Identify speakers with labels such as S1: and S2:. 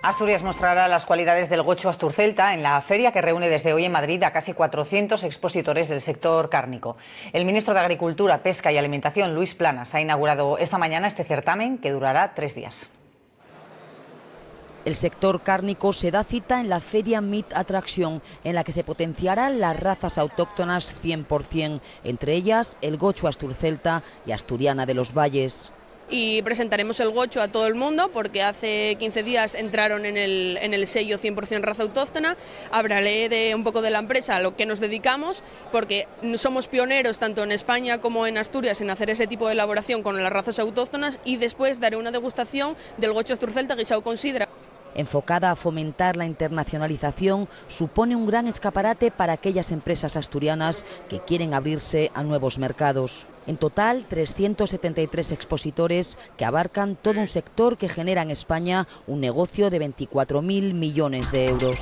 S1: Asturias mostrará las cualidades del gocho asturcelta en la feria que reúne desde hoy en Madrid a casi 400 expositores del sector cárnico. El ministro de Agricultura, Pesca y Alimentación, Luis Planas, ha inaugurado esta mañana este certamen que durará 3 días.
S2: El sector cárnico se da cita en la Feria Meat Attraction, en la que se potenciarán las razas autóctonas 100%, entre ellas el gocho asturcelta y asturiana de los valles.
S3: Y presentaremos el gocho a todo el mundo porque hace 15 días entraron en el sello 100% raza autóctona. Hablaré un poco de la empresa, a lo que nos dedicamos, porque somos pioneros tanto en España como en Asturias en hacer ese tipo de elaboración con las razas autóctonas, y después daré una degustación del gocho asturcelta guisado con sidra.
S2: Enfocada a fomentar la internacionalización, supone un gran escaparate para aquellas empresas asturianas que quieren abrirse a nuevos mercados. En total, 373 expositores que abarcan todo un sector que genera en España un negocio de 24.000 millones de euros.